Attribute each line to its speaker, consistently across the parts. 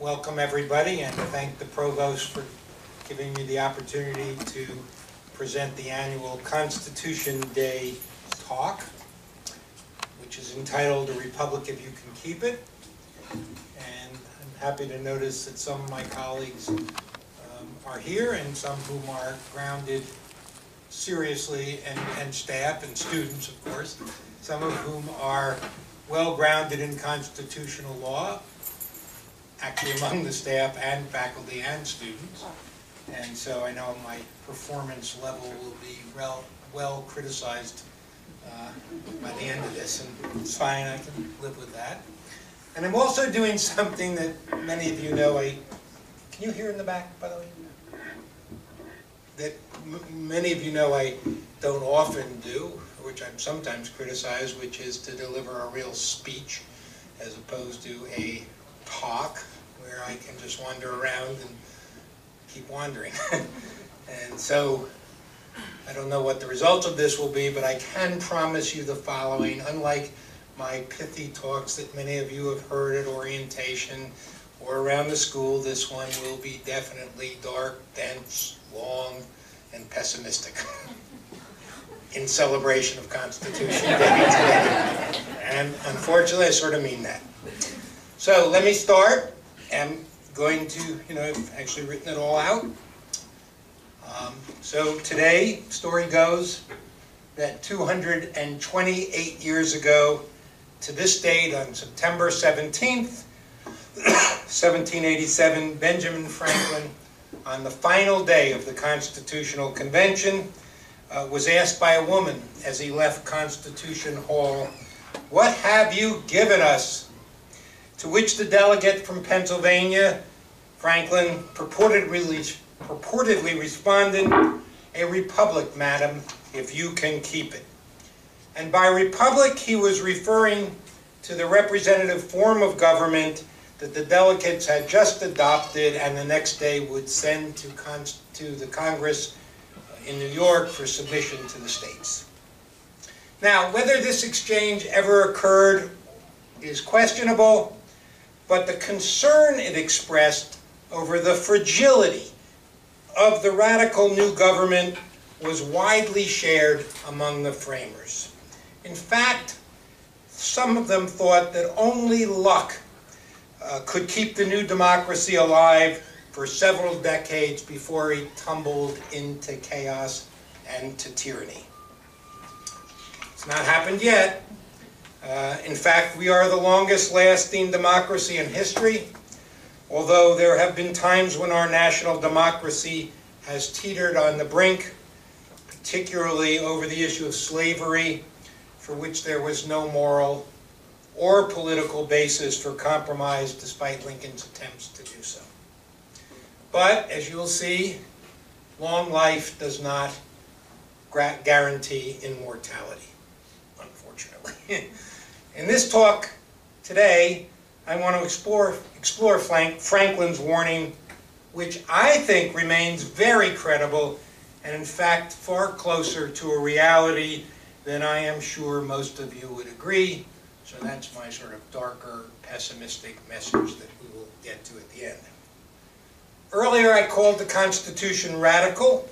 Speaker 1: welcome everybody and thank the Provost for giving me the opportunity to present the annual Constitution Day talk, which is entitled "A Republic If You Can Keep It." And I'm happy to notice that some of my colleagues are here and some whom are grounded seriously, and staff and students, of course, some of whom are well grounded in constitutional law, actually among the staff and faculty and students. And so I know my performance level will be well criticized by the end of this, and it's fine, I can live with that. And I'm also doing something that many of you know. Can you hear in the back, by the way? That many of you know I don't often do, which I'm sometimes criticized, which is to deliver a real speech as opposed to a talk where I can just wander around and keep wandering. And so I don't know what the results of this will be, but I can promise you the following. Unlike my pithy talks that many of you have heard at orientation or around the school, this one will be definitely dark, dense, long, and pessimistic in celebration of Constitution Day today. And unfortunately, I sort of mean that. So let me start. I'm going to, I've actually written it all out. So today, story goes that 228 years ago, to this date, on September 17th, 1787, Benjamin Franklin, on the final day of the Constitutional Convention, was asked by a woman as he left Constitution Hall, "What have you given us?" To which the delegate from Pennsylvania, Franklin, purportedly responded, "A republic, madam, if you can keep it." And by republic, he was referring to the representative form of government that the delegates had just adopted and the next day would send to the Congress in New York for submission to the states. Now, whether this exchange ever occurred is questionable, but the concern it expressed over the fragility of the radical new government was widely shared among the framers. In fact, some of them thought that only luck could keep the new democracy alive for several decades before it tumbled into chaos and to tyranny. It's not happened yet. In fact, we are the longest lasting democracy in history, although there have been times when our national democracy has teetered on the brink, particularly over the issue of slavery, for which there was no moral or political basis for compromise despite Lincoln's attempts to do so. But, as you will see, long life does not guarantee immortality, unfortunately. In this talk today, I want to explore Franklin's warning, which I think remains very credible and in fact far closer to a reality than I am sure most of you would agree. So that's my sort of darker, pessimistic message that we will get to at the end. Earlier I called the Constitution radical,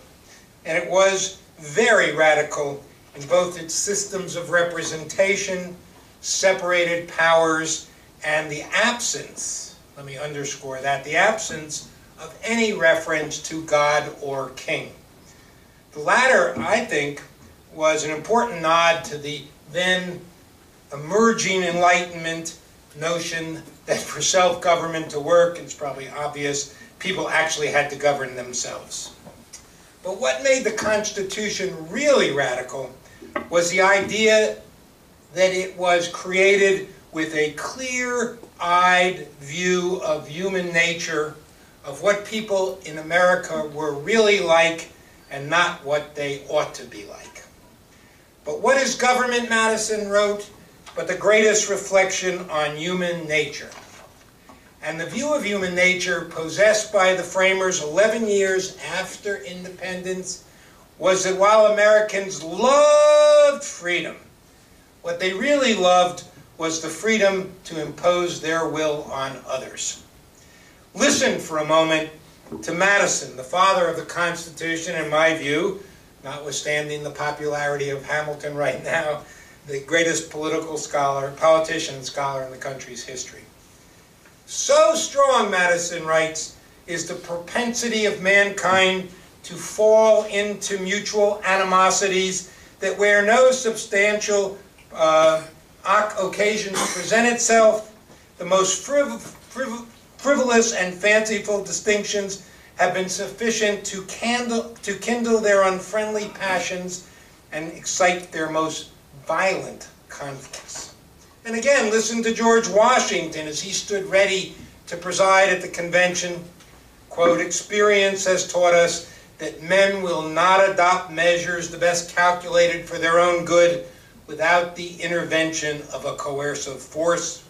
Speaker 1: and it was very radical in both its systems of representation, separated powers, and the absence, let me underscore that, the absence of any reference to God or king. The latter, I think, was an important nod to the then emerging Enlightenment notion that for self-government to work, it's probably obvious, people actually had to govern themselves. But what made the Constitution really radical was the idea that it was created with a clear-eyed view of human nature, of what people in America were really like and not what they ought to be like. But what is government, Madison wrote, but the greatest reflection on human nature? And the view of human nature possessed by the framers 11 years after independence was that while Americans loved freedom, what they really loved was the freedom to impose their will on others. Listen for a moment to Madison, the father of the Constitution, in my view, notwithstanding the popularity of Hamilton right now, the greatest politician and scholar in the country's history. So strong, Madison writes, is the propensity of mankind to fall into mutual animosities that where no substantial occasion to present itself, the most frivolous and fanciful distinctions have been sufficient to kindle their unfriendly passions and excite their most violent conflicts. And again, listen to George Washington as he stood ready to preside at the convention. Quote, "Experience has taught us that men will not adopt measures the best calculated for their own good without the intervention of a coercive force."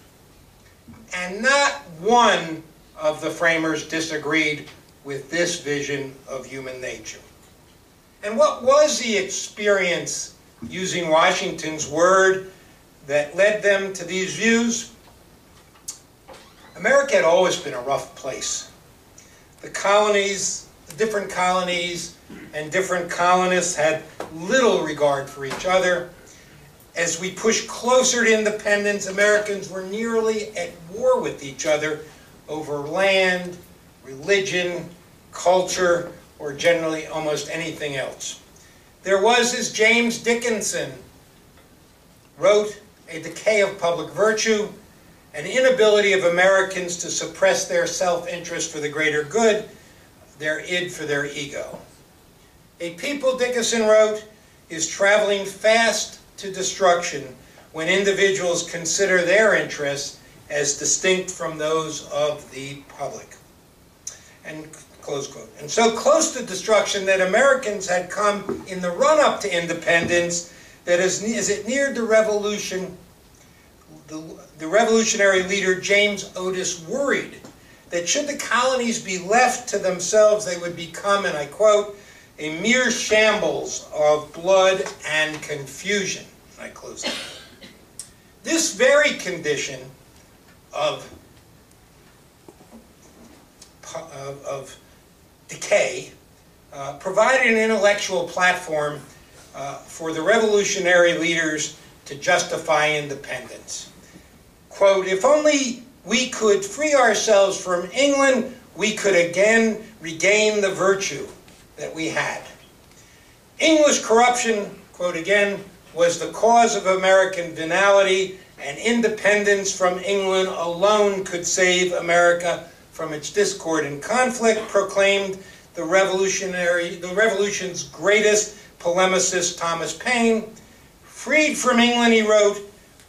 Speaker 1: And not one of the framers disagreed with this vision of human nature. And what was the experience, using Washington's word, that led them to these views? America had always been a rough place. The colonies, the different colonies and different colonists had little regard for each other. As we pushed closer to independence, Americans were nearly at war with each other over land, religion, culture, or generally almost anything else. There was, as James Dickinson wrote, a decay of public virtue, an inability of Americans to suppress their self-interest for the greater good, their id for their ego. A people, Dickinson wrote, is traveling fast to destruction when individuals consider their interests as distinct from those of the public. And close quote. And so close to destruction that Americans had come in the run-up to independence that as it neared the revolution, the revolutionary leader James Otis worried that should the colonies be left to themselves, they would become, and I quote, a mere shambles of blood and confusion. I close that. This very condition of decay provided an intellectual platform for the revolutionary leaders to justify independence. Quote, "If only we could free ourselves from England, we could again regain the virtue that we had. English corruption," quote again, "was the cause of American venality, and independence from England alone could save America from its discord and conflict," proclaimed the revolution's greatest polemicist, Thomas Paine. "Freed from England," he wrote,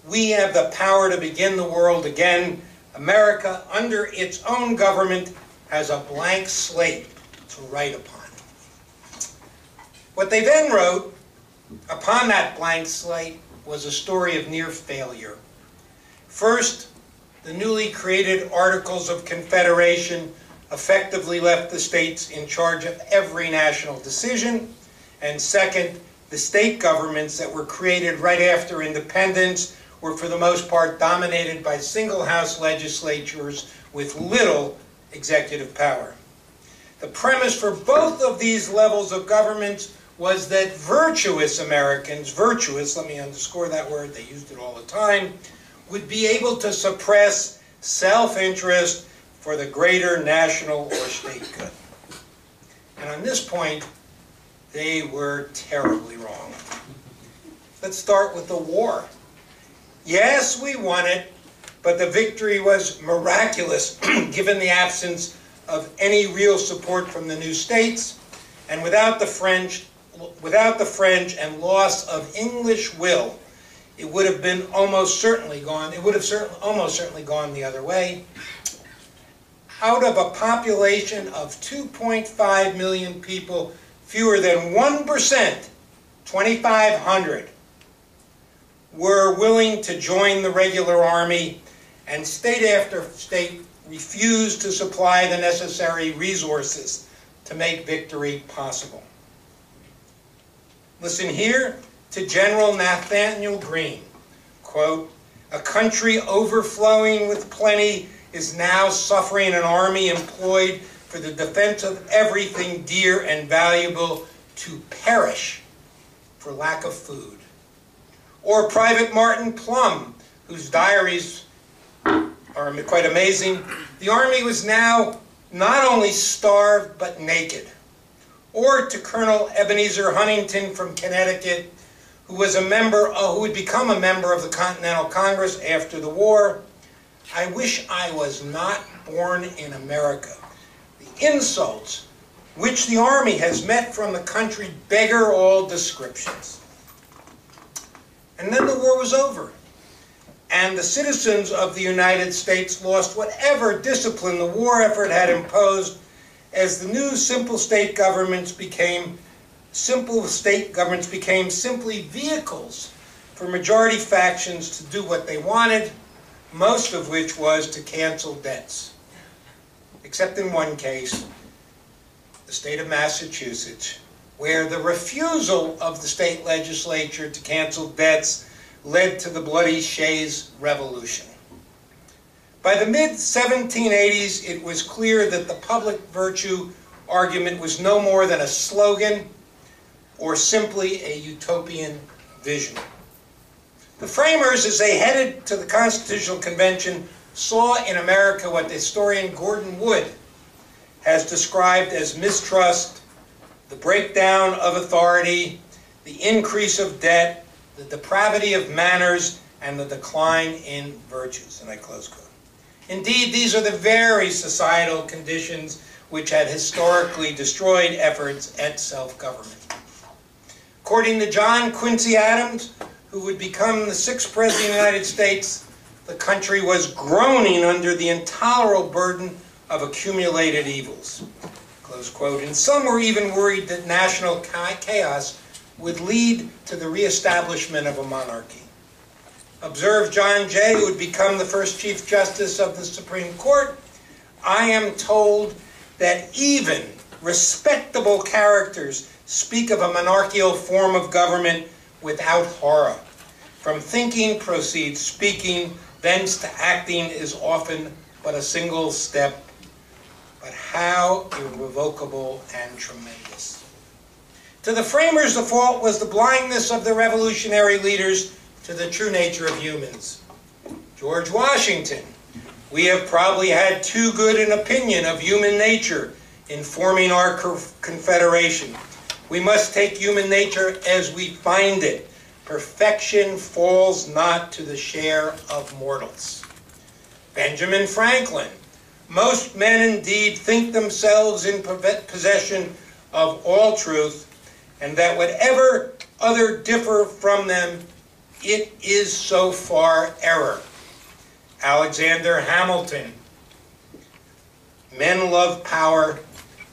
Speaker 1: "we have the power to begin the world again. America, under its own government, has a blank slate to write upon." What they then wrote upon that blank slate was a story of near failure. First, the newly created Articles of Confederation effectively left the states in charge of every national decision. And second, the state governments that were created right after independence were for the most part dominated by single-house legislatures with little executive power. The premise for both of these levels of governments was that virtuous Americans, virtuous, let me underscore that word, they used it all the time, would be able to suppress self-interest for the greater national or state good. And on this point, they were terribly wrong. Let's start with the war. Yes, we won it, but the victory was miraculous given the absence of any real support from the new states, and without the French and loss of English will, it would have been almost certainly gone. It would have almost certainly gone the other way. Out of a population of 2.5 million people, fewer than 1%, 2,500, were willing to join the regular army, and state after state refused to supply the necessary resources to make victory possible. Listen here to General Nathanael Greene, quote, "A country overflowing with plenty is now suffering an army employed for the defense of everything dear and valuable to perish for lack of food. Or Private Martin Plum, whose diaries are quite amazing. The army was now not only starved but naked. Or to Colonel Ebenezer Huntington from Connecticut, who would become a member of the Continental Congress after the war. I wish I was not born in America. The insults which the army has met from the country beggar all descriptions. And then the war was over, and the citizens of the United States lost whatever discipline the war effort had imposed, as the new simple state governments became simply vehicles for majority factions to do what they wanted, most of which was to cancel debts. Except in one case, the state of Massachusetts, where the refusal of the state legislature to cancel debts led to the Bloody Shays Revolution. By the mid-1780s, it was clear that the public virtue argument was no more than a slogan or simply a utopian vision. The framers, as they headed to the Constitutional Convention, saw in America what the historian Gordon Wood has described as mistrust, the breakdown of authority, the increase of debt, the depravity of manners, and the decline in virtues. And I close quote. Indeed, these are the very societal conditions which had historically destroyed efforts at self-government. According to John Quincy Adams, who would become the 6th President of the United States, the country was groaning under the intolerable burden of accumulated evils. Close quote. And some were even worried that national chaos would lead to the reestablishment of a monarchy. Observe John Jay, who would become the first Chief Justice of the Supreme Court. I am told that even respectable characters speak of a monarchical form of government without horror. From thinking proceeds speaking, thence to acting is often but a single step, but how irrevocable and tremendous. To the framers, the fault was the blindness of the revolutionary leaders to the true nature of humans. George Washington, we have probably had too good an opinion of human nature in forming our confederation. We must take human nature as we find it. Perfection falls not to the share of mortals. Benjamin Franklin, most men indeed think themselves in possession of all truth, and that whatever other differ from them, it is so far error. Alexander Hamilton, men love power.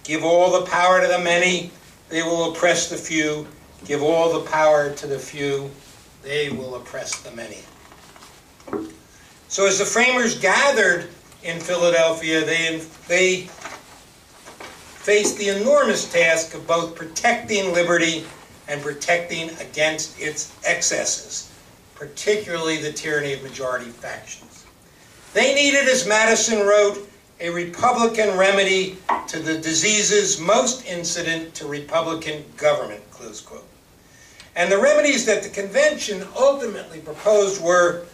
Speaker 1: Give all the power to the many, they will oppress the few. Give all the power to the few, they will oppress the many. So as the framers gathered in Philadelphia, they faced the enormous task of both protecting liberty and protecting against its excesses, particularly the tyranny of majority factions. They needed, as Madison wrote, a Republican remedy to the diseases most incident to Republican government, close quote. And the remedies that the convention ultimately proposed were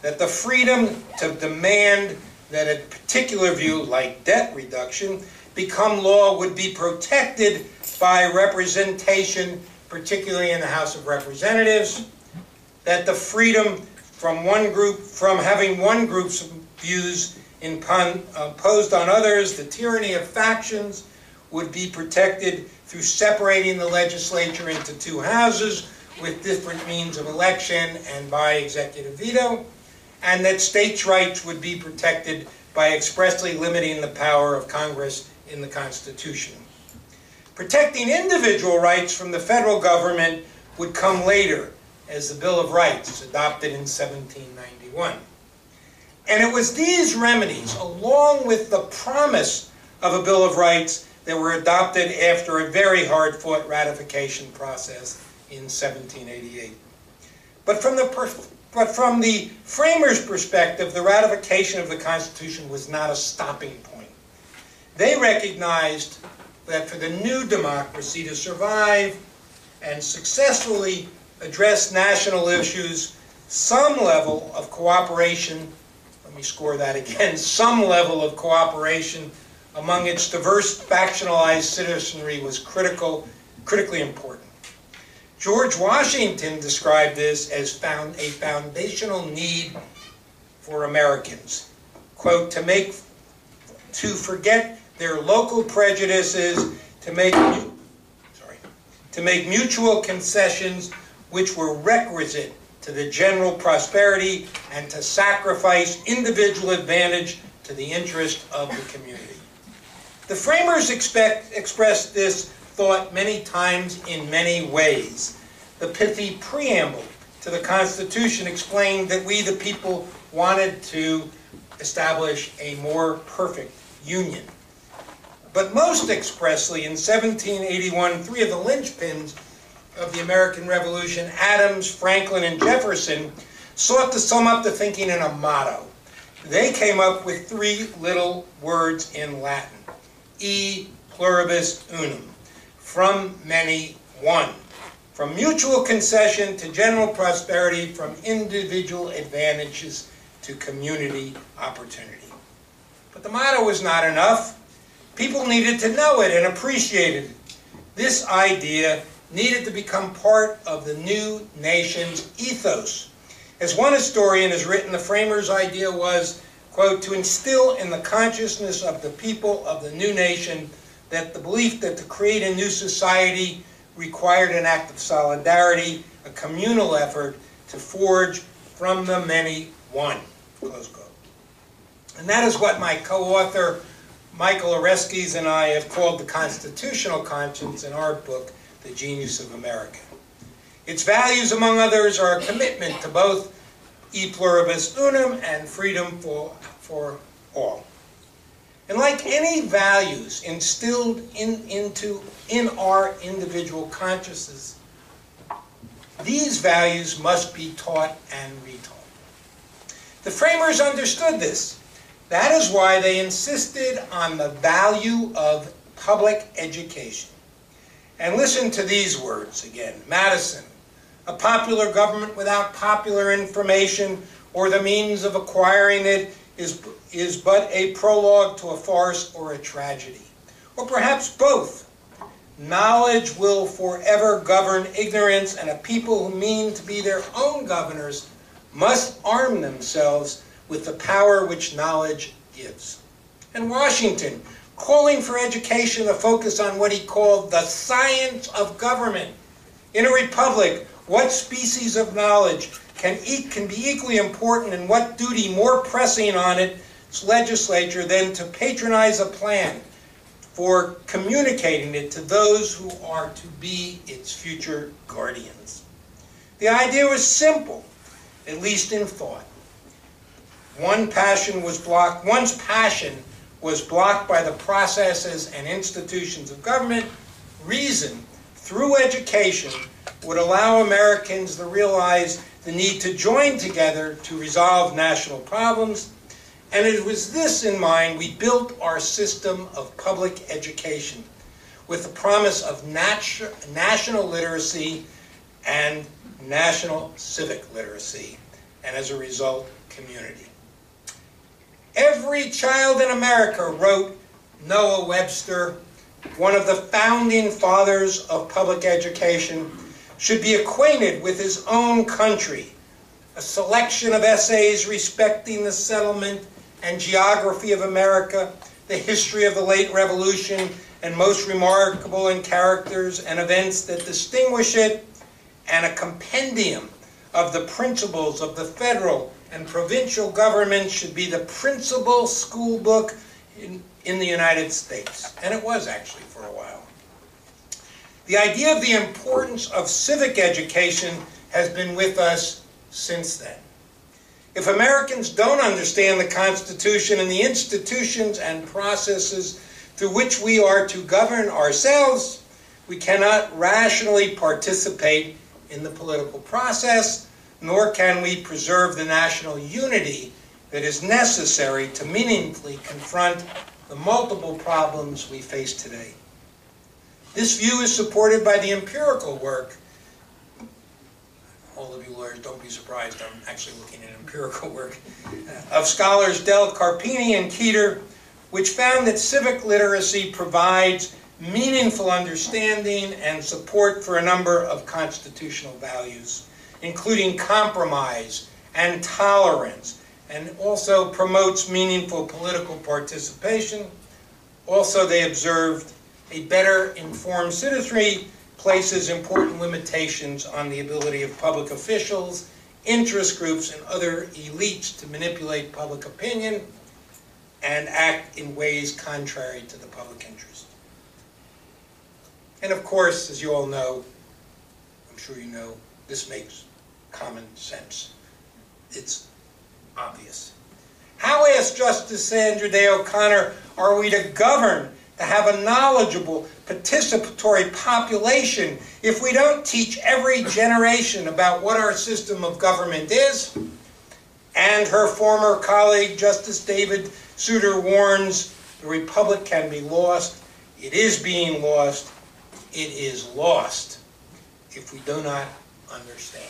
Speaker 1: that the freedom to demand that a particular view, like debt reduction, become law would be protected by representation, particularly in the House of Representatives, that the freedom from having one group's views imposed on others, the tyranny of factions, would be protected through separating the legislature into two houses with different means of election and by executive veto, and that states' rights would be protected by expressly limiting the power of Congress in the Constitution. Protecting individual rights from the federal government would come later as the Bill of Rights, adopted in 1791. And it was these remedies, along with the promise of a Bill of Rights, that were adopted after a very hard-fought ratification process in 1788. But from the But from the framers' perspective, the ratification of the Constitution was not a stopping point. They recognized that for the new democracy to survive and successfully address national issues, some level of cooperation, let me score that again, some level of cooperation among its diverse factionalized citizenry was critically important. George Washington described this as a foundational need for Americans, quote, to forget their local prejudices, to make mutual concessions which were requisite to the general prosperity, and to sacrifice individual advantage to the interest of the community. The framers expressed this thought many times in many ways. The pithy preamble to the Constitution explained that we, the people, wanted to establish a more perfect union. But most expressly, in 1781, three of the linchpins of the American Revolution, Adams, Franklin, and Jefferson, sought to sum up the thinking in a motto. They came up with three little words in Latin: E pluribus unum, from many one. From mutual concession to general prosperity, from individual advantages to community opportunity. But the motto was not enough. People needed to know it and appreciate it. This idea needed to become part of the new nation's ethos. As one historian has written, the framers' idea was, quote, to instill in the consciousness of the people of the new nation that the belief that to create a new society required an act of solidarity, a communal effort to forge from the many one, close quote. And that is what my co-author, Michael Oreskes, and I have called the constitutional conscience in our book, The Genius of America. Its values, among others, are a commitment to both e pluribus unum and freedom for all. And like any values instilled in our individual consciousness, these values must be taught and retaught. The framers understood this. That is why they insisted on the value of public education. And listen to these words again. Madison, a popular government without popular information or the means of acquiring it is but a prologue to a farce or a tragedy. Or perhaps both. Knowledge will forever govern ignorance, and a people who mean to be their own governors must arm themselves with the power which knowledge gives. And Washington, calling for education to focus on what he called the science of government. In a republic, what species of knowledge can be equally important, and what duty more pressing on its legislature than to patronize a plan for communicating it to those who are to be its future guardians. The idea was simple, at least in thought. One's passion was blocked by the processes and institutions of government. Reason, through education, would allow Americans to realize the need to join together to resolve national problems. And it was this in mind we built our system of public education, with the promise of national literacy and national civic literacy, and as a result, community. Every child in America, wrote Noah Webster, one of the founding fathers of public education, should be acquainted with his own country. A selection of essays respecting the settlement and geography of America, the history of the late Revolution, and most remarkable in characters and events that distinguish it, and a compendium of the principles of the federal and provincial government should be the principal school book in the United States. And it was actually for a while. The idea of the importance of civic education has been with us since then. If Americans don't understand the Constitution and the institutions and processes through which we are to govern ourselves, we cannot rationally participate in the political process, nor can we preserve the national unity that is necessary to meaningfully confront the multiple problems we face today. This view is supported by the empirical work. All of you lawyers, don't be surprised, I'm actually looking at empirical work, of scholars Del Carpini and Keeter, which found that civic literacy provides meaningful understanding and support for a number of constitutional values, including compromise and tolerance, and also promotes meaningful political participation. Also, they observed a better informed citizenry places important limitations on the ability of public officials, interest groups, and other elites to manipulate public opinion and act in ways contrary to the public interest. And of course, as you all know, I'm sure you know, this makes common sense. It's obvious. How, asked Justice Sandra Day O'Connor, are we to govern, to have a knowledgeable, participatory population if we don't teach every generation about what our system of government is? And her former colleague, Justice David Souter, warns the republic can be lost. It is being lost. It is lost if we do not understand.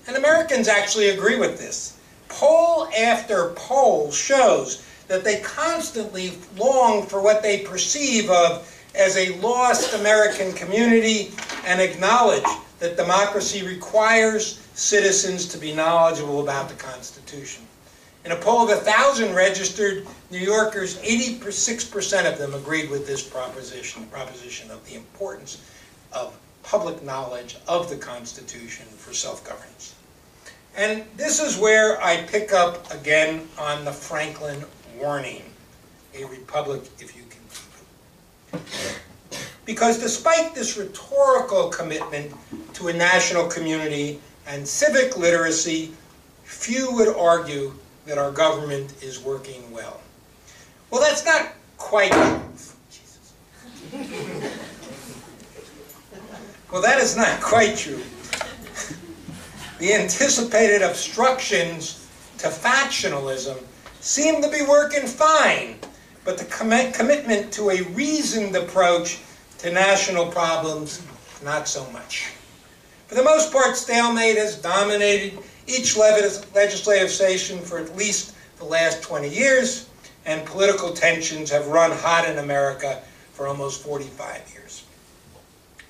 Speaker 1: And Americans actually agree with this. Poll after poll shows that they constantly long for what they perceive of as a lost American community and acknowledge that democracy requires citizens to be knowledgeable about the Constitution. In a poll of 1,000 registered New Yorkers, 86% of them agreed with this proposition of the importance of public knowledge of the Constitution for self-governance. And this is where I pick up again on the Franklin warning, a republic if you can keep it. Because despite this rhetorical commitment to a national community and civic literacy, few would argue that our government is working well. Well, that's not quite true. Jesus. Well, that is not quite true. The anticipated obstructions to factionalism seem to be working fine, but the commitment to a reasoned approach to national problems, not so much. For the most part, stalemate has dominated each legislative session for at least the last 20 years, and political tensions have run hot in America for almost 45 years.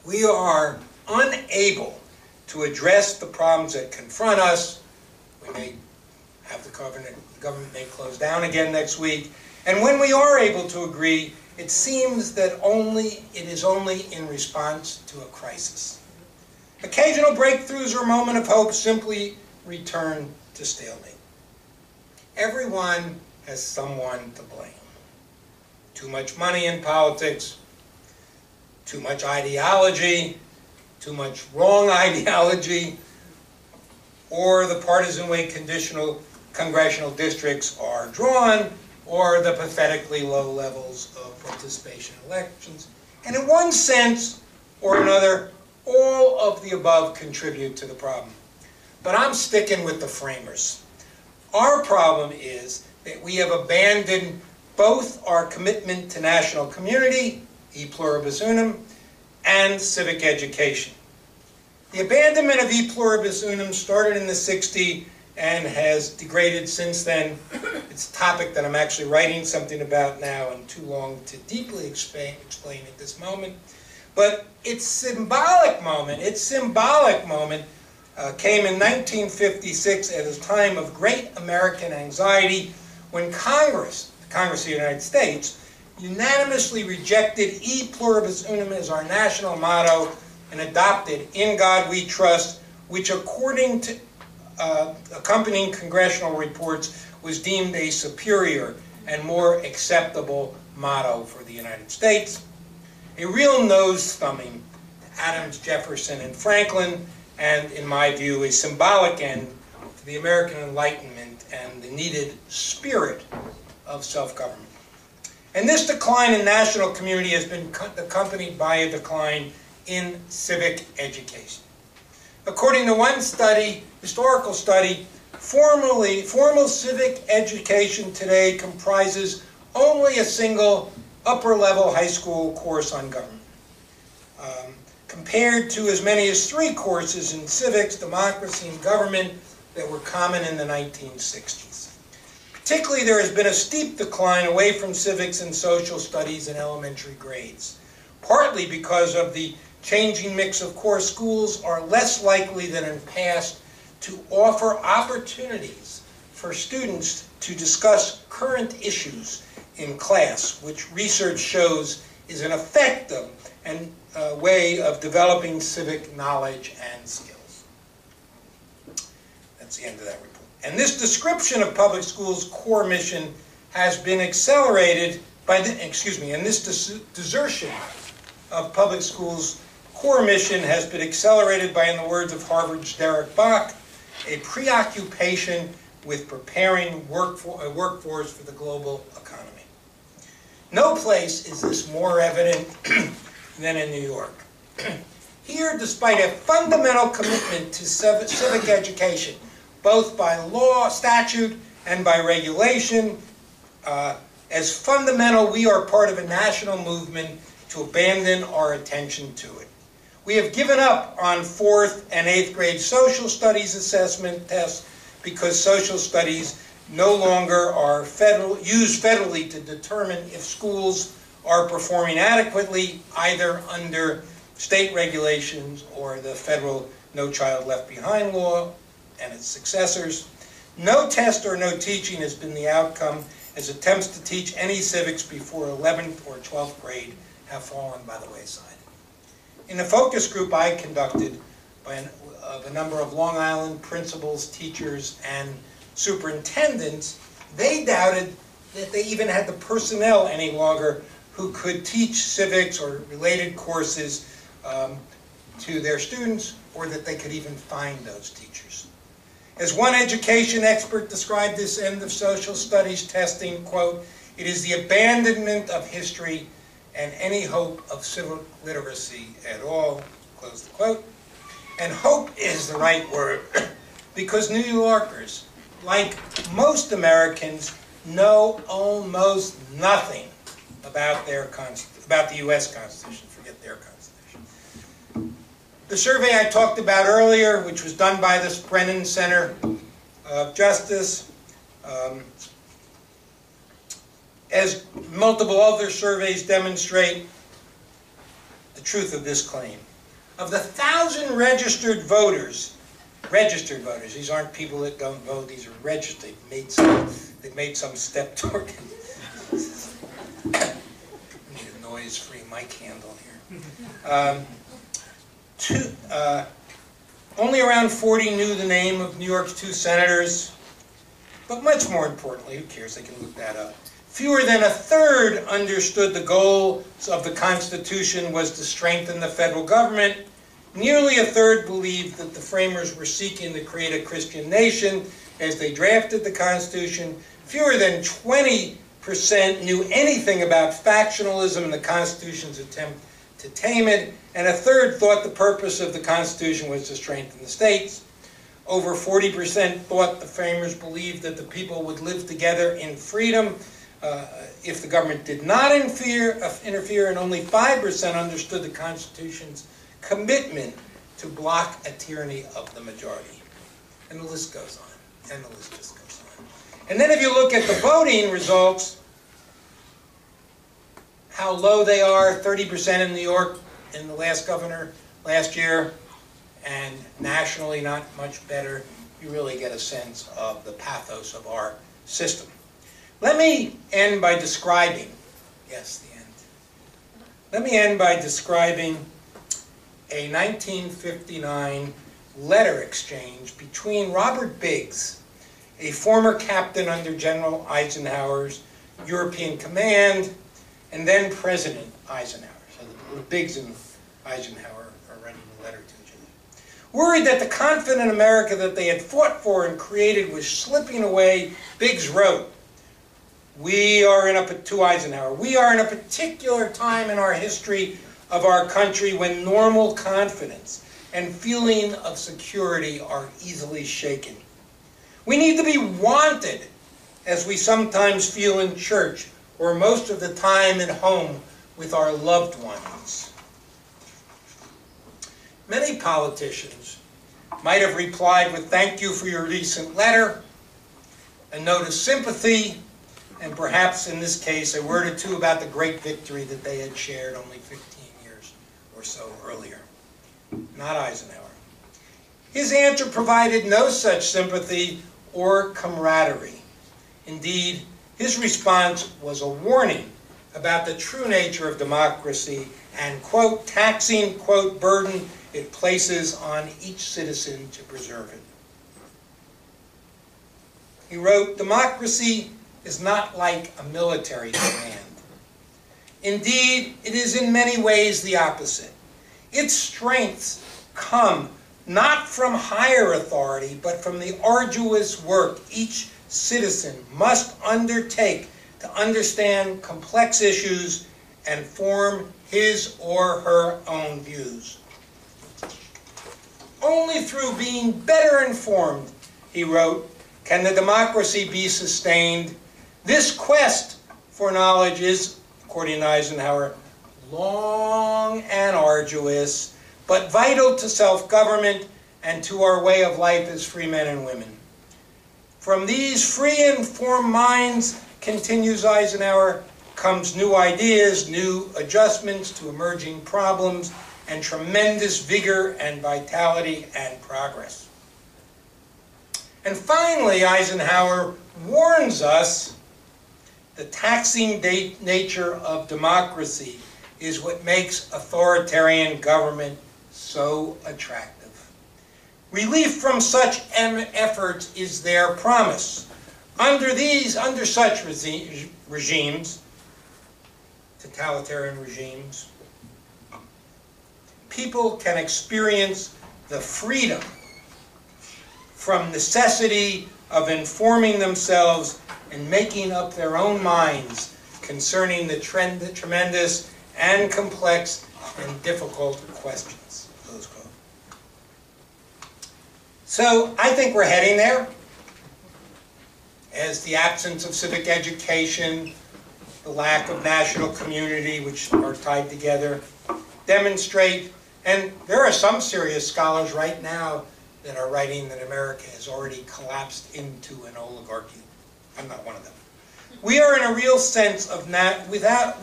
Speaker 1: We are unable to address the problems that confront us. We may have the government may close down again next week, and when we are able to agree, it seems that it is only in response to a crisis. Occasional breakthroughs or a moment of hope simply return to stalemate. Everyone has someone to blame. Too much money in politics, too much ideology, too much wrong ideology, or the partisan way conditional congressional districts are drawn, or the pathetically low levels of participation in elections. And in one sense or another, all of the above contribute to the problem. But I'm sticking with the framers. Our problem is that we have abandoned both our commitment to national community, e pluribus unum, and civic education. The abandonment of e pluribus unum started in the 60s and has degraded since then. It's a topic that I'm actually writing something about now and too long to deeply explain at this moment. But its symbolic moment came in 1956 at a time of great American anxiety when Congress, the Congress of the United States, unanimously rejected e pluribus unum as our national motto and adopted In God We Trust, which according to accompanying congressional reports was deemed a superior and more acceptable motto for the United States. A real nose-thumbing to Adams, Jefferson, and Franklin, and in my view, a symbolic end to the American Enlightenment and the needed spirit of self-government. And this decline in national community has been accompanied by a decline in civic education. According to one study, historical study, formal civic education today comprises only a single upper-level high school course on government, compared to as many as 3 courses in civics, democracy, and government that were common in the 1960s. Particularly, there has been a steep decline away from civics and social studies in elementary grades, partly because of the changing mix of course. Schools are less likely than in past to offer opportunities for students to discuss current issues in class, which research shows is an effective and way of developing civic knowledge and skills. That's the end of that report. And this description of public schools' core mission has been accelerated by the, and this desertion of public schools' core mission has been accelerated by, in the words of Harvard's Derek Bach, a preoccupation with preparing a workforce for the global economy. No place is this more evident than in New York. Here, despite a fundamental commitment to civic education, both by law, statute, and by regulation, as fundamental, we are part of a national movement to abandon our attention to it. We have given up on 4th and 8th grade social studies assessment tests because social studies no longer are used federally to determine if schools are performing adequately, either under state regulations or the federal No Child Left Behind law and its successors. No test or no teaching has been the outcome, as attempts to teach any civics before 11th or 12th grade have fallen by the wayside. In a focus group I conducted of a number of Long Island principals, teachers, and superintendents, they doubted that they even had the personnel any longer who could teach civics or related courses to their students, or that they could even find those teachers. As one education expert described this end of social studies testing, quote, "It is the abandonment of history and any hope of civic literacy at all," close the quote. And hope is the right word, because New Yorkers, like most Americans, know almost nothing about the U.S. Constitution. Forget their Constitution. The survey I talked about earlier, which was done by this Brennan Center of Justice, as multiple other surveys demonstrate, the truth of this claim. Of the 1,000 registered voters, these aren't people that don't vote, these are registered, they've made some step toward it. Need a noise-free mic handle here. Only around 40 knew the name of New York's 2 senators, but much more importantly, who cares, they can look that up. Fewer than a third understood the goals of the Constitution was to strengthen the federal government. Nearly a third believed that the framers were seeking to create a Christian nation as they drafted the Constitution. Fewer than 20% knew anything about factionalism and the Constitution's attempt to tame it, and a third thought the purpose of the Constitution was to strengthen the states. Over 40% thought the framers believed that the people would live together in freedom if the government did not interfere, and only 5% understood the Constitution's commitment to block a tyranny of the majority. And the list goes on, and the list just goes on. And then if you look at the voting results, how low they are, 30% in New York in the last governor last year, and nationally not much better, you really get a sense of the pathos of our system. Let me end by describing, yes, the end. Let me end by describing a 1959 letter exchange between Robert Biggs, a former captain under General Eisenhower's European Command, and then President Eisenhower. So the Biggs and Eisenhower are writing a letter to each other. Worried that the confident America that they had fought for and created was slipping away, Biggs wrote, to Eisenhower, "We are in a particular time in our history of our country when normal confidence and feeling of security are easily shaken. We need to be wanted, as we sometimes feel in church or most of the time at home with our loved ones. Many politicians might have replied with "thank you for your recent letter," a note of sympathy, and perhaps in this case a word or two about the great victory that they had shared only 15 years or so earlier. Not Eisenhower. His answer provided no such sympathy or camaraderie. Indeed, his response was a warning about the true nature of democracy and, quote, taxing, quote, burden it places on each citizen to preserve it. He wrote, "Democracy is not like a military command. Indeed, it is in many ways the opposite. Its strengths come not from higher authority, but from the arduous work each citizen must undertake to understand complex issues and form his or her own views. Only through being better informed," he wrote, "can the democracy be sustained. This quest for knowledge is," according to Eisenhower, "long and arduous, but vital to self-government and to our way of life as free men and women. From these free and informed minds," continues Eisenhower, "comes new ideas, new adjustments to emerging problems, and tremendous vigor and vitality and progress." And finally, Eisenhower warns us, "The taxing nature of democracy is what makes authoritarian government so attractive. Relief from such efforts is their promise. Under such regimes, totalitarian regimes, people can experience the freedom from necessity of informing themselves and making up their own minds concerning the tremendous and complex and difficult questions." Close quote. So I think we're heading there, as the absence of civic education, the lack of national community, which are tied together, demonstrate. And there are some serious scholars right now that are writing that America has already collapsed into an oligarchy. I'm not one of them. We are in a real sense of without,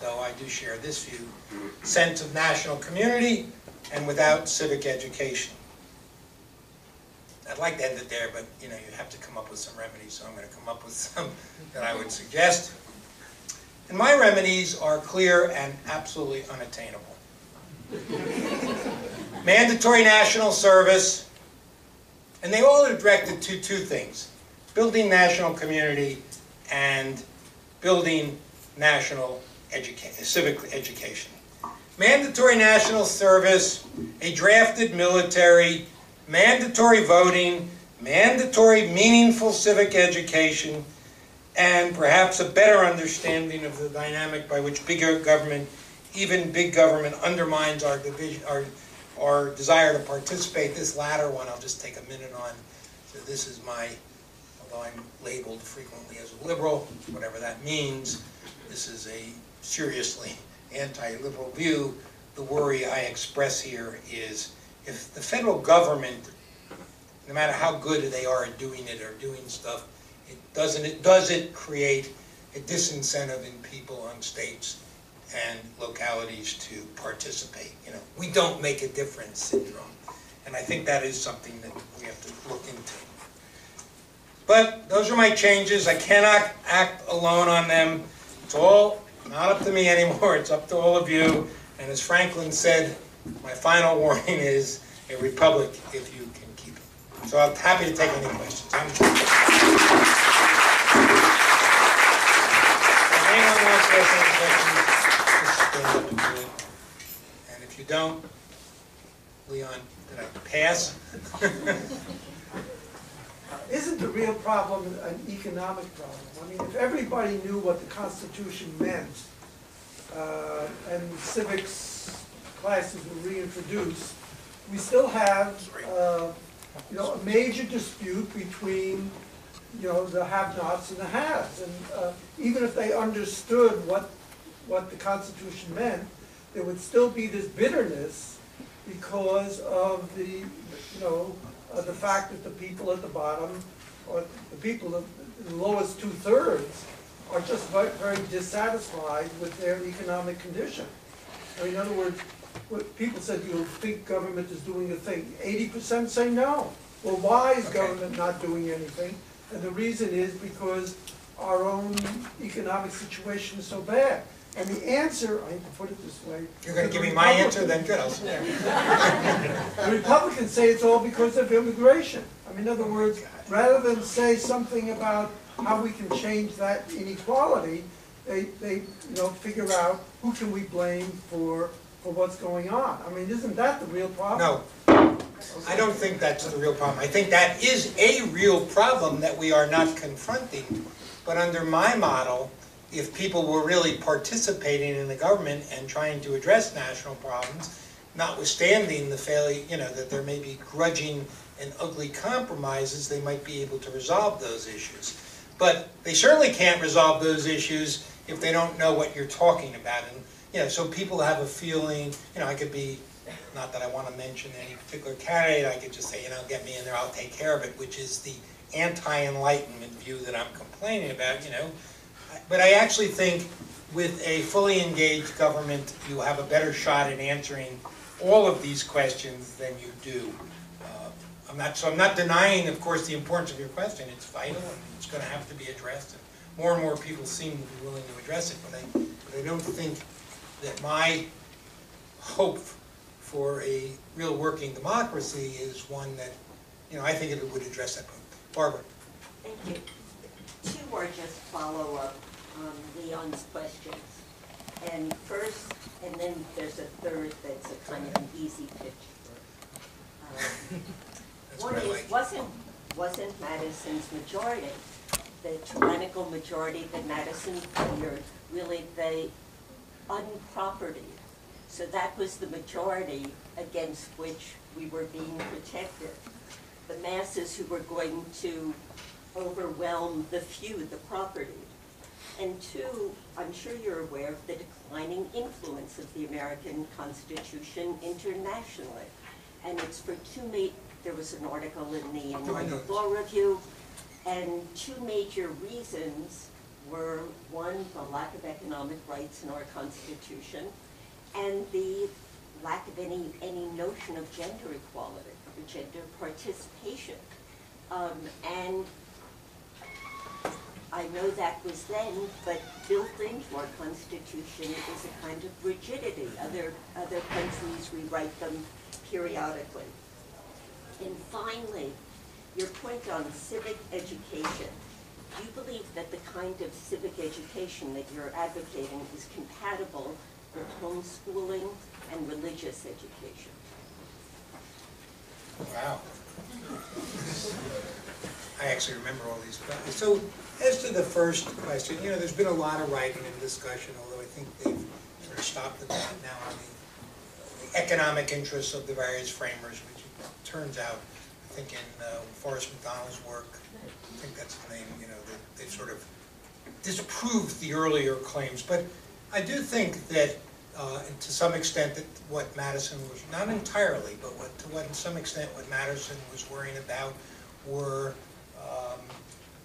Speaker 1: though I do share this view, sense of national community and without civic education. I'd like to end it there, but you have to come up with some remedies, so I'm going to come up with some that I would suggest. And my remedies are clear and absolutely unattainable. Mandatory national service, and they all are directed to two things: building national community and building national civic education. Mandatory national service, a drafted military, mandatory voting, mandatory meaningful civic education, and perhaps a better understanding of the dynamic by which bigger government, even big government, undermines our desire to participate. This latter one I'll just take a minute on. So this is although I'm labeled frequently as a liberal, whatever that means, this is a seriously anti-liberal view. The worry I express here is if the federal government, no matter how good they are at doing it or doing stuff, does it create a disincentive in people on states and localities to participate? We don't make a difference syndrome. And I think that is something that we have to look into. But those are my changes. I cannot act alone on them. It's all not up to me anymore. It's up to all of you. And as Franklin said, my final warning is a republic if you can keep it. So I'm happy to take any questions. If anyone wants to ask any questions, just stand up and do it. And if you don't, Leon, did I pass?
Speaker 2: Isn't the real problem an economic problem? I mean, if everybody knew what the Constitution meant, and civics classes were reintroduced, we still have, you know, a major dispute between, you know, the have-nots and the haves. And even if they understood what the Constitution meant, there would still be this bitterness because of the, you know, the fact that the people at the bottom, or the people of the lowest two-thirds, are just very, very dissatisfied with their economic condition. I mean, in other words, what people said, you think government is doing a thing. 80% say no. Well, why is government not doing anything? And the reason is because our own economic situation is so bad. And the answer, I hate to put it this way.
Speaker 1: You're going to give me my answer, then good. I'll sit there.
Speaker 2: The Republicans say it's all because of immigration. I mean, in other words, rather than say something about how we can change that inequality, they you know, figure out who can we blame for what's going on. I mean, isn't that the real problem?
Speaker 1: No, I don't think that's the real problem. I think that is a real problem that we are not confronting. But under my model, if people were really participating in the government and trying to address national problems, notwithstanding the failure, you know, that there may be grudging and ugly compromises, they might be able to resolve those issues. But they certainly can't resolve those issues if they don't know what you're talking about. And, you know, so people have a feeling, you know, I could be, not that I want to mention any particular candidate, I could just say, you know, get me in there, I'll take care of it, which is the anti-enlightenment view that I'm complaining about, you know. But I actually think with a fully engaged government, you have a better shot at answering all of these questions than you do. I'm not denying, of course, the importance of your question. It's vital and it's going to have to be addressed. And more people seem to be willing to address it, but I don't think that my hope for a real working democracy is one that, you know, I think it would address that problem. Barbara.
Speaker 3: Thank you. Two more just follow-up on Leon's questions. And first, and then there's a third that's a kind of an easy pitch for. One is, wasn't Madison's majority, the tyrannical majority that Madison figured, really the unproperty? So that was the majority against which we were being protected. The masses who were going to overwhelm the few, the property. And two, I'm sure you're aware of the declining influence of the American Constitution internationally. And it's for there was an article in the Law Review, and two major reasons were, one, the lack of economic rights in our Constitution, and the lack of any notion of gender equality or gender participation. And I know that was then, but built into our Constitution is a kind of rigidity. Other countries rewrite them periodically. And finally, your point on civic education. Do you believe that the kind of civic education that you're advocating is compatible with homeschooling and religious education?
Speaker 1: Wow. I actually remember all these. So, as to the first question, you know, there's been a lot of writing and discussion, although I think they've sort of stopped the debate now on the economic interests of the various framers, which it turns out, I think in Forrest McDonald's work, I think that's the name, you know, they sort of disproved the earlier claims. But I do think that to some extent that what Madison was, not entirely, but to some extent what Madison was worrying about were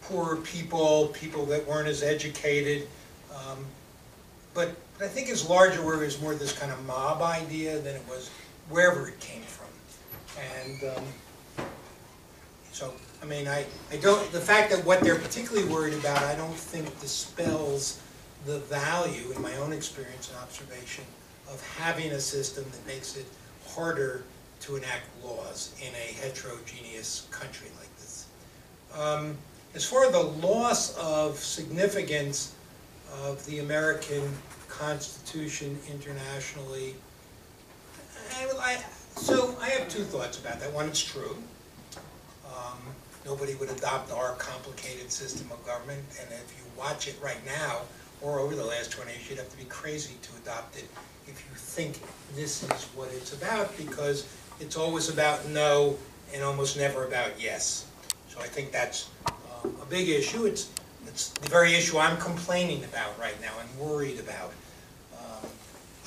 Speaker 1: poor people, people that weren't as educated. But I think his larger worry is more this kind of mob idea than it was wherever it came from. And so, I mean, I don't, the fact that what they're particularly worried about, I don't think dispels the value, in my own experience and observation, of having a system that makes it harder to enact laws in a heterogeneous country like this. As for the loss of significance of the American Constitution internationally, so I have two thoughts about that. One, it's true. Nobody would adopt our complicated system of government, and if you watch it right now, or over the last 20 years, you'd have to be crazy to adopt it if you think this is what it's about, because it's always about no and almost never about yes. So I think that's a big issue. It's the very issue I'm complaining about right now and worried about.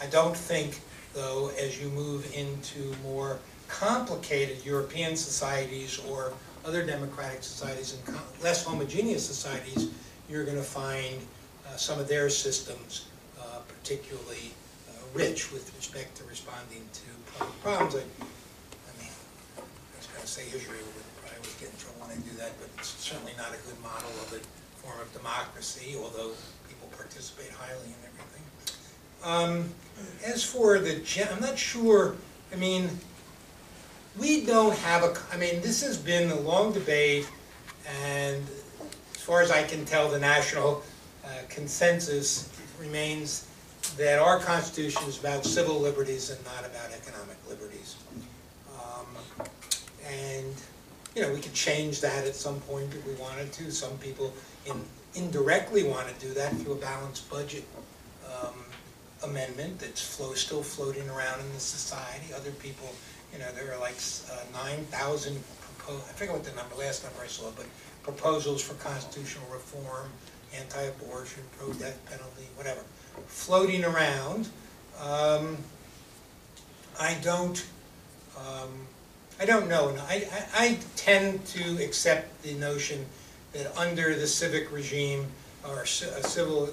Speaker 1: I don't think, though, as you move into more complicated European societies or other democratic societies and less homogeneous societies, you're going to find some of their systems particularly rich with respect to responding to public problems. I mean, I was going to say Israel would probably always get in trouble when I do that, but it's certainly not a good model of a form of democracy, although people participate highly in everything. As for I'm not sure, I mean, we don't have I mean, this has been a long debate, and as far as I can tell, the national consensus remains that our Constitution is about civil liberties and not about economic liberties. And, you know, we could change that at some point if we wanted to. Some people indirectly want to do that through a balanced budget amendment that's still floating around in the society. Other people, you know, there are like 9,000, I forget what the last number I saw, but proposals for constitutional reform, anti-abortion, pro-death penalty, whatever, floating around. I don't know. And I tend to accept the notion that under the civic regime or a civil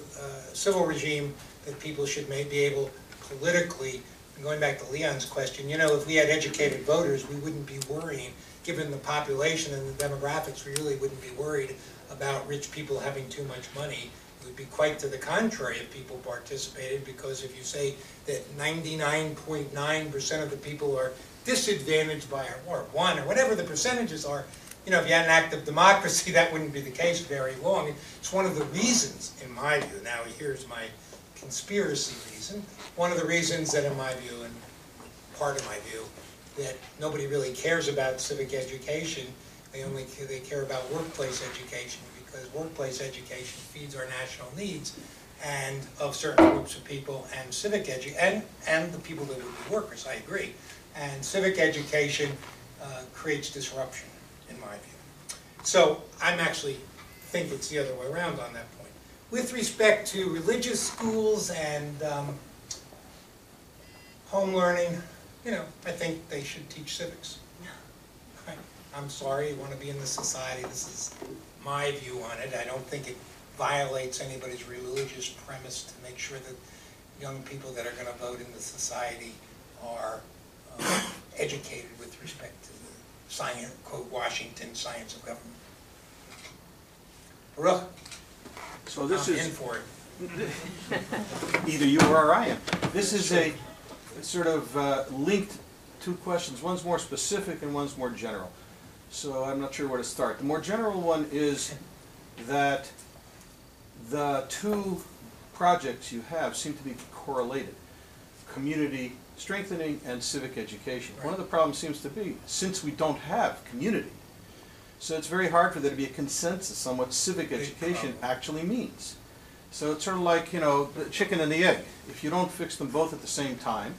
Speaker 1: regime, that people should be able politically, and going back to Leon's question, you know, if we had educated voters, we wouldn't be worrying, given the population and the demographics, we really wouldn't be worried about rich people having too much money. It would be quite to the contrary if people participated, because if you say that 99.9% of the people are disadvantaged by or one, or whatever the percentages are, you know, if you had an active democracy, that wouldn't be the case very long. It's one of the reasons, in my view, now here's my conspiracy reason, one of the reasons that in my view, and part of my view, that nobody really cares about civic education. They care about workplace education, because workplace education feeds our national needs and of certain groups of people, and civic education, and the people that would be workers, I agree. And civic education creates disruption, in my view. So I'm actually think it's the other way around on that point. With respect to religious schools and home learning, you know, I think they should teach civics. I'm sorry, you want to be in the society. This is my view on it. I don't think it violates anybody's religious premise to make sure that young people that are going to vote in the society are educated with respect to the science, quote, Washington science of government. Baruch.
Speaker 4: So this
Speaker 1: I'm
Speaker 4: is
Speaker 1: in for it.
Speaker 4: either you or I am. This is a sort of linked two questions. One's more specific and one's more general. So I'm not sure where to start. The more general one is that the two projects you have seem to be correlated: community strengthening and civic education.
Speaker 1: Right.
Speaker 4: One of the problems seems to be, since we don't have community, so it's very hard for there to be a consensus on what civic education actually means. So it's sort of like, you know, the chicken and the egg. If you don't fix them both at the same time,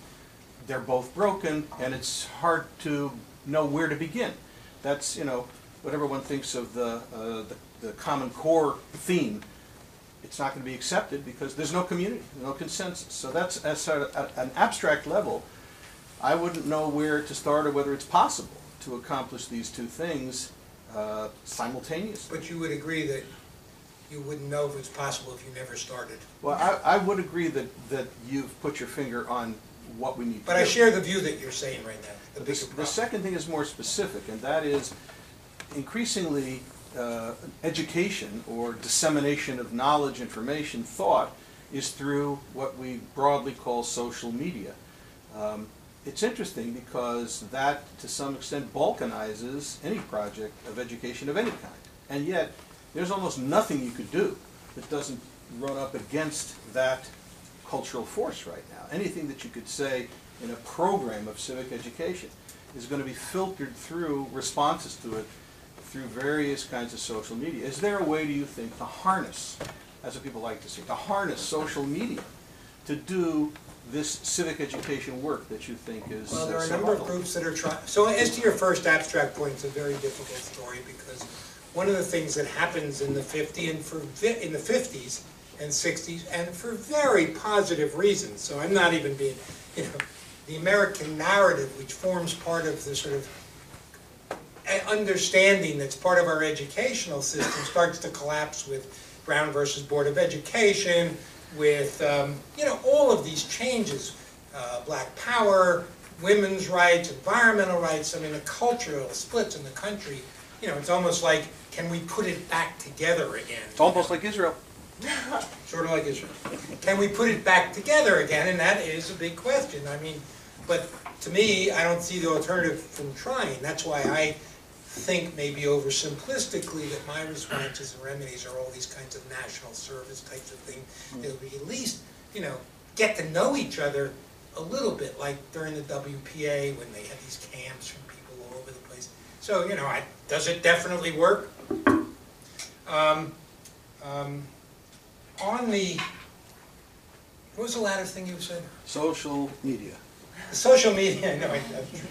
Speaker 4: they're both broken, and it's hard to know where to begin. That's, you know, whatever one thinks of the Common Core theme, it's not going to be accepted because there's no community, no consensus. So that's at an abstract level. I wouldn't know where to start or whether it's possible to accomplish these two things simultaneously.
Speaker 1: But you would agree that you wouldn't know if it's possible if you never started.
Speaker 4: Well, I would agree that you've put your finger on what we need to do.
Speaker 1: But I share the view that you're saying right now. The
Speaker 4: second thing is more specific, and that is increasingly education or dissemination of knowledge, information, thought is through what we broadly call social media. It's interesting because that, to some extent, balkanizes any project of education of any kind. And yet, there's almost nothing you could do that doesn't run up against that cultural force right now. Anything that you could say in a program of civic education is going to be filtered through responses to it through various kinds of social media. Is there a way, do you think, to harness as what people like to say, to harness social media to do this civic education work that you think is
Speaker 1: Well, there are a
Speaker 4: so
Speaker 1: number of
Speaker 4: vital?
Speaker 1: groups that are trying. So as to your first abstract point, it's a very difficult story because one of the things that happens in the 50s and 60s, and for very positive reasons. So I'm not even being, the American narrative, which forms part of the sort of understanding that's part of our educational system, starts to collapse with Brown versus Board of Education, with all of these changes, Black Power, women's rights, environmental rights. I mean, the cultural splits in the country. It's almost like, can we put it back together again?
Speaker 4: It's almost like Israel.
Speaker 1: Sort of like Israel. Can we put it back together again? And that is a big question. I mean, but to me, I don't see the alternative from trying. That's why I think maybe oversimplistically that my responses and remedies are all these kinds of national service types of things. That we at least, get to know each other a little bit, like during the WPA when they had these camps from people all over the place. So, does it definitely work? On the, what was the latter thing you said?
Speaker 4: Social media.
Speaker 1: Social media, I know, I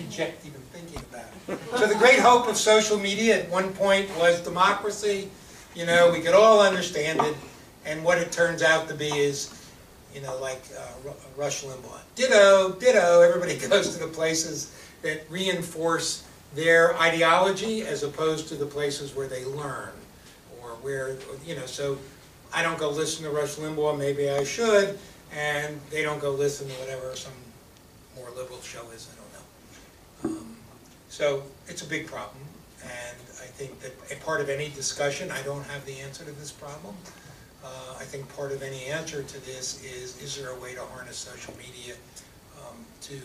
Speaker 1: reject even thinking about it. So the great hope of social media at one point was democracy. We could all understand it, and what it turns out to be is, like Rush Limbaugh. Ditto, everybody goes to the places that reinforce their ideology as opposed to the places where they learn, or where, so I don't go listen to Rush Limbaugh, maybe I should, and they don't go listen to whatever some more liberal show is, I don't know. So it's a big problem, and I think that a part of any discussion, I don't have the answer to this problem. I think part of any answer to this is there a way to harness social media to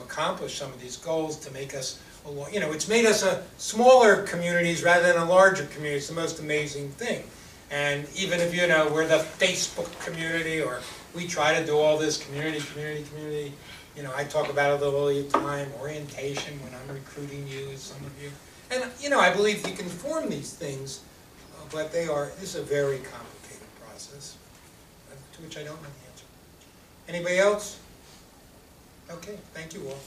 Speaker 1: accomplish some of these goals, to make us, it's made us a smaller communities rather than a larger community. It's the most amazing thing. And even if, we're the Facebook community, or we try to do all this community, I talk about it all the time, orientation when I'm recruiting you, some of you. And, I believe you can form these things, but this is a very complicated process, to which I don't know the answer. Anybody else? Okay, thank you all.